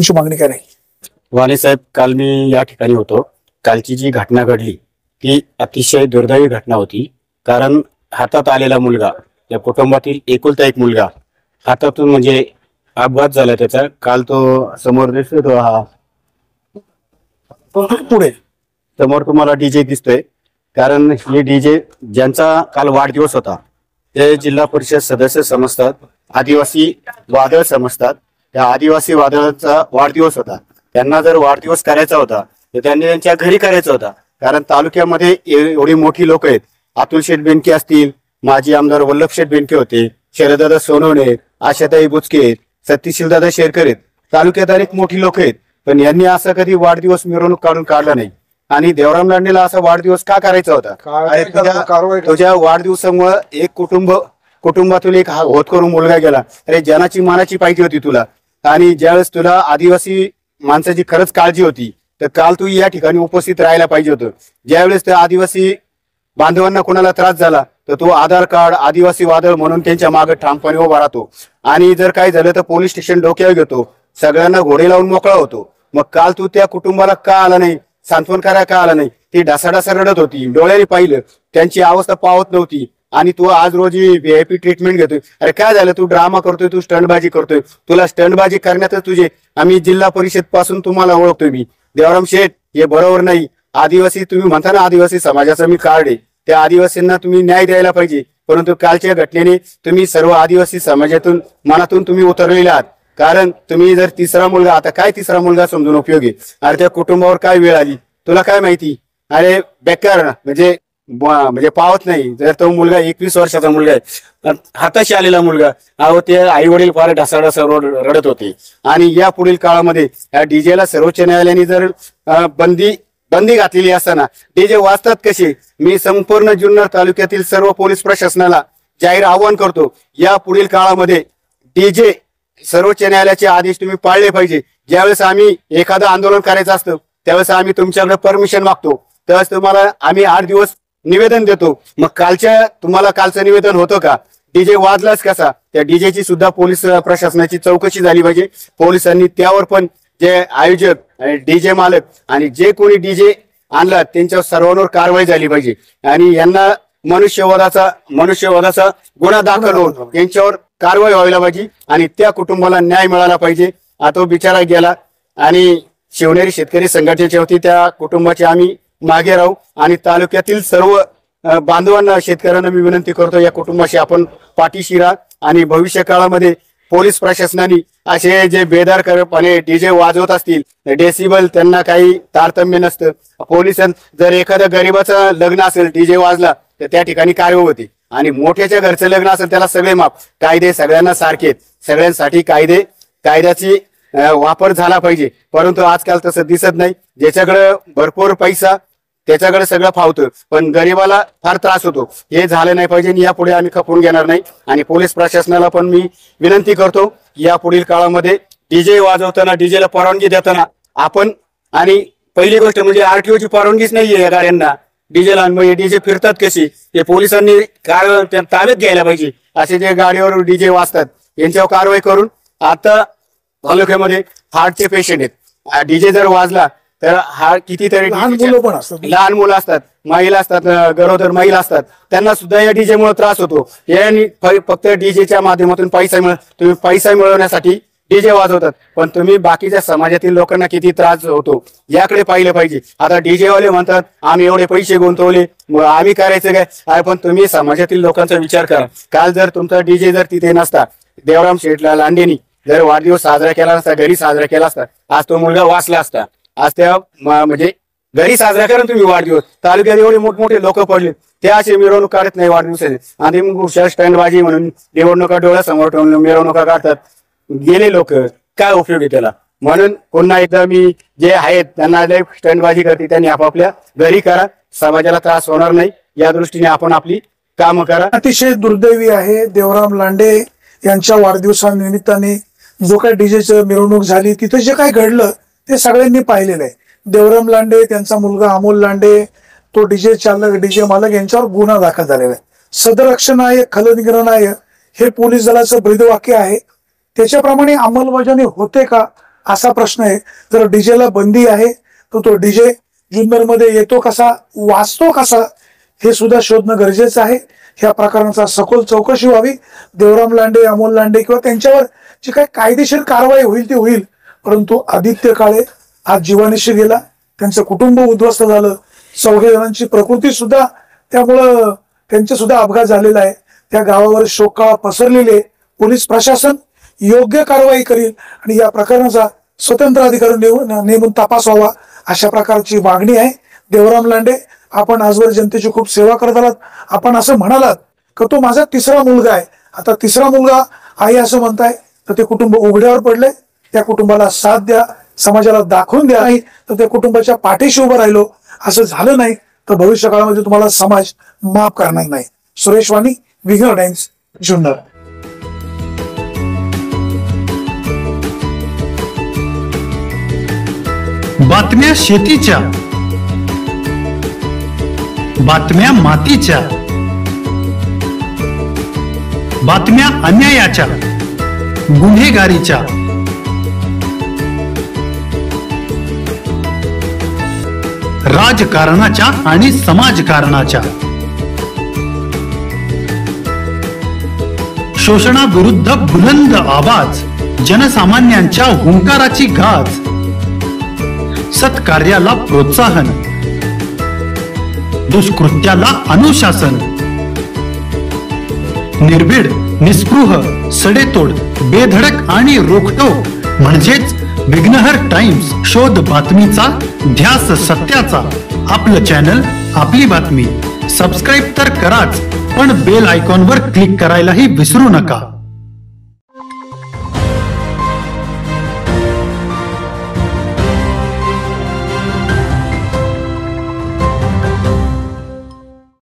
तुमची मागणी काय नाही? वाणी साहेब, काल मी या ठिकाणी होतो. कालची जी घटना घडली ती अतिशय दुर्दैवी घटना होती. कारण हातात आलेला मुलगा, या कुटुंबातील एकुलता एक मुलगा, हातातून म्हणजे अपघात झाला त्याचा. काल तो समोर दिसतोय, तो हा पुढे समोर तुम्हाला डीजे दिसतोय. कारण हे डीजे ज्यांचा काल वाढदिवस होता ते जिल्हा परिषद सदस्य समजतात, आदिवासी वादळ समजतात. त्या आदिवासी वादळाचा वाढदिवस होता. त्यांना जर वाढदिवस करायचा होता तर त्यांनी त्यांच्या घरी करायचा होता. कारण तालुक्यामध्ये एवढी मोठी लोक आहेत. अतुल शेठ बेनके असतील, माजी आमदार वल्लभ शेठ बेनके होते, शरददादा सोनवणे, आशाताई बुचके, सत्यशीलदादा शेरकर आहेत. तालुक्यात अनेक मोठी लोक आहेत. पण यांनी असं कधी वाढदिवस मिरवणूक काढून काढला नाही. आणि देवराम लांडेला असा वाढदिवस का करायचा होता? तुझ्या वाढदिवसामुळे एक कुटुंबातून एक होतकरू मुलगा गेला. अरे, जनाची मानाची पाहिजे होती तुला. आणि ज्यावेळेस तुला आदिवासी माणसाची खरंच काळजी होती तर काल तू या ठिकाणी उपस्थित राहायला पाहिजे होतं. ज्यावेळेस त्या आदिवासी बांधवांना कोणाला त्रास झाला तर तो आधार कार्ड आदिवासी वादळ म्हणून त्यांच्या मागे ठामपणे उभा राहतो. आणि जर काही झालं तर पोलीस स्टेशन डोक्यावर घेतो, सगळ्यांना घोडे लावून मोकळा होतो. मग काल तू त्या कुटुंबाला का आला नाही, सांत्वन करायला का आला नाही? ती ढासाढासा रडत होती, डोळ्याने पाहिलं, त्यांची अवस्था पावत नव्हती. आणि तू आज रोजी VIP ट्रीटमेंट घेतोय. अरे काय झालं? तू ड्रामा करतोय, तू स्टंटबाजी करतोय. तुला स्टंटबाजी करण्यातच तुझे, आम्ही जिल्हा परिषद पासून तुम्हाला ओळखतोय मी. देवराम शेठ, हे बरोबर नाही. आदिवासी तुम्ही म्हणता ना, आदिवासी समाजाचं मी कार्ड आहे, त्या आदिवासींना तुम्ही न्याय द्यायला पाहिजे. परंतु कालच्या घटनेने तुम्ही सर्व आदिवासी समाजातून मनातून तुम्ही उतरलेले आहात. कारण तुम्ही जर तिसरा मुलगा, आता काय तिसरा मुलगा समजून उपयोगी? अरे त्या कुटुंबावर काय वेळ आली तुला काय माहिती? अरे बेकार, म्हणजे पावत नाही. जर तो मुलगा 21 वर्षाचा मुलगा आहे, हाताशी आलेला मुलगा, अहो ते आई वडील फार ढासाढासा रडत होते. आणि या पुढील काळामध्ये या डीजेला सर्वोच्च न्यायालयाने जर बंदी घातलेली असताना डीजे वाजतात कसे? मी संपूर्ण जुन्नर तालुक्यातील सर्व पोलीस प्रशासनाला जाहीर आवाहन करतो, या पुढील काळामध्ये डीजे सर्वोच्च न्यायालयाचे आदेश तुम्ही पाळले पाहिजे. ज्यावेळेस आम्ही एखादं आंदोलन करायचं असतं त्यावेळेस आम्ही तुमच्याकडे परमिशन मागतो, त्यावेळेस तुम्हाला आम्ही 8 दिवस निवेदन देतो. मग तुम्हाला कालचं निवेदन होतं का? डीजे वाजलाच कसा? त्या डीजेची सुद्धा पोलीस प्रशासनाची चौकशी झाली पाहिजे. पोलिसांनी त्यावर पण जे आयोजक, डीजे मालक आणि जे कोणी डीजे आणला त्यांच्यावर सर्वांवर कारवाई झाली पाहिजे. आणि यांना मनुष्यवधाचा गुन्हा दाखल होऊन यांच्यावर कारवाई व्हायला पाहिजे आणि त्या कुटुंबाला न्याय मिळाला पाहिजे. तो बिचारा गेला आणि शिवनेरी शेतकरी संघटनेच्या वतीने त्या कुटुंबाचे आम्ही मागे राहू. आणि तालुक्यातील सर्व बांधवांना, शेतकऱ्यांना मी विनंती करतो, या कुटुंबाशी आपण पाठीशी राहा. आणि भविष्य काळामध्ये पोलीस प्रशासनाने असे जे बेदारपणे डीजे वाजवत असतील, डेसिबल त्यांना काही तारतम्य नसतं. पोलिसां जर एखाद्या गरीबाचं लग्न असेल, डीजे वाजला तर त्या ठिकाणी कारवाई होती. आणि मोठ्याच्या घरचं लग्न असेल त्याला सगळे माफ. कायदे सगळ्यांना सारखे आहेत, सगळ्यांसाठी कायद्याची वापर झाला पाहिजे. परंतु आजकाल तसं दिसत नाही. ज्याच्याकडे भरपूर पैसा त्याच्याकडे सगळं फावतं, पण गरीबाला फार त्रास होतो. हे झालं नाही पाहिजे. यापुढे आम्ही खपून घेणार नाही. आणि पोलीस प्रशासनाला पण मी विनंती करतो, या पुढील काळामध्ये डीजे वाजवताना, डीजेला परवानगी देताना आपण, आणि पहिली गोष्ट म्हणजे RTOची परवानगीच नाहीये या गाड्यांना डीजेला. डीजे फिरतात कशी हे पोलिसांनी ताब्यात घ्यायला पाहिजे. असे जे गाडीवर डीजे वाजतात यांच्यावर कारवाई करून. आता तालुक्यामध्ये हार्टचे पेशंट आहेत, डीजे जर वाजला तर कितीतरी लहान मुलं असतात, महिला असतात, गरोदर महिला असतात, त्यांना सुद्धा या डीजे मुळे त्रास होतो. यांनी फक्त डीजेच्या माध्यमातून तुम्ही पैसा मिळवण्यासाठी डीजे वाजवतात, पण तुम्ही बाकीच्या समाजातील लोकांना किती त्रास होतो याकडे पाहिलं पाहिजे. आता डीजे वाले म्हणतात आम्ही एवढे पैसे गुंतवले, मग आम्ही करायचं काय? पण तुम्ही समाजातील लोकांचा विचार करा. काल जर तुमचा डीजे जर तिथे नसता, देवराम शेठला लांडेनी जर वाढदिवस साजरा केला नसता, घरी साजरा केला असता, आज तो मुलगा वाचला असता. आज त्या म्हणजे घरी साजरा करा तुम्ही वाढदिवस. तालुक्यात एवढे मोठमोठे लोक पडले, ते असे मिरवणूक काढत नाही वाढदिवसाचे. आणि मग स्टँडबाजी म्हणून निवडणुका डोळ्यासमोर ठेवून मिरवणुका काढतात. गेले लोक, काय उपयोग आहे त्याला? म्हणून पुन्हा एकदा मी जे आहेत त्यांना स्टंटबाजी करते, त्यांनी आपापल्या घरी करा, समाजाला त्रास होणार नाही या दृष्टीने आपण आपली कामं करा. अतिशय दुर्दैवी आहे, देवराम लांडे यांच्या वाढदिवसानिमित्ताने जो काही डीजेचं मिरवणूक झाली, तिथे जे काय घडलं ते सगळ्यांनी पाहिलेलं आहे. देवराम लांडे, त्यांचा मुलगा अमोल लांडे, तो डीजे चालक, डीजे मालक यांच्यावर गुन्हा दाखल झालेला आहे. सदरक्षणाय खलनिग्रहणाय हे पोलीस दलाचं ब्रीदवाक्य आहे. त्याच्याप्रमाणे अंमलबजावणी होते का असा प्रश्न आहे. जर डीजेला बंदी आहे तर तो डीजे जुन्नर मध्ये येतो कसा, वाचतो कसा, हे सुद्धा शोधणं गरजेचं आहे. ह्या प्रकरणाचा सखोल चौकशी व्हावी. देवराम लांडे, अमोल लांडे किंवा त्यांच्यावर जी काही कायदेशीर कारवाई होईल ती होईल. परंतु आदित्य काळे आज जीवानिशी गेला, त्यांचं कुटुंब उद्ध्वस्त झालं, 4 जणांची प्रकृती सुद्धा, त्यामुळं त्यांचे सुद्धा अपघात झालेला आहे. त्या गावावर शोककळा पसरलेली आहे. पोलीस प्रशासन योग्य कारवाई करील आणि या प्रकरणाचा स्वतंत्र अधिकारी नेमून तपास व्हावा अशा प्रकारची मागणी आहे. देवराम लांडे, आपण आजवर जनतेची खूप सेवा करत आलात. आपण असं म्हणालात की तो माझा 3रा मुलगा आहे. आता 3रा मुलगा आहे असं म्हणताय तर ते कुटुंब उघड्यावर पडले. त्या कुटुंबाला साथ द्या, समाजाला दाखवून द्या. नाही तर त्या कुटुंबाच्या पाठीशी उभं राहिलो असं झालं नाही तर भविष्य काळामध्ये तुम्हाला समाज माफ करणार नाही. सुरेश वाणी, विघ्न टाइम्स, जुन्नर. बातम्या शेतीच्या, बातम्या मातीच्या, बातम्या अन्यायाच्या, गुन्हेगारीच्या, राजकारणाच्या आणि समाजकारणाच्या, शोषणाविरुद्ध बुलंद आवाज, जनसामान्यांच्या हुंकाराची गाज, सत्कार्याला प्रोत्साहन, दुष्कृत्याला अनुशासन, निर्भीड, निस्पृह, सडेतोड, बेधडक आणि रोखटोक म्हणजेच विघ्नहर टाइम्स. शोध बातमीचा, ध्यास सत्याचा. आपलं चॅनल, आपली बातमी. सबस्क्राईब तर कराच, पण बेल आयकॉनवर क्लिक करायलाही विसरू नका.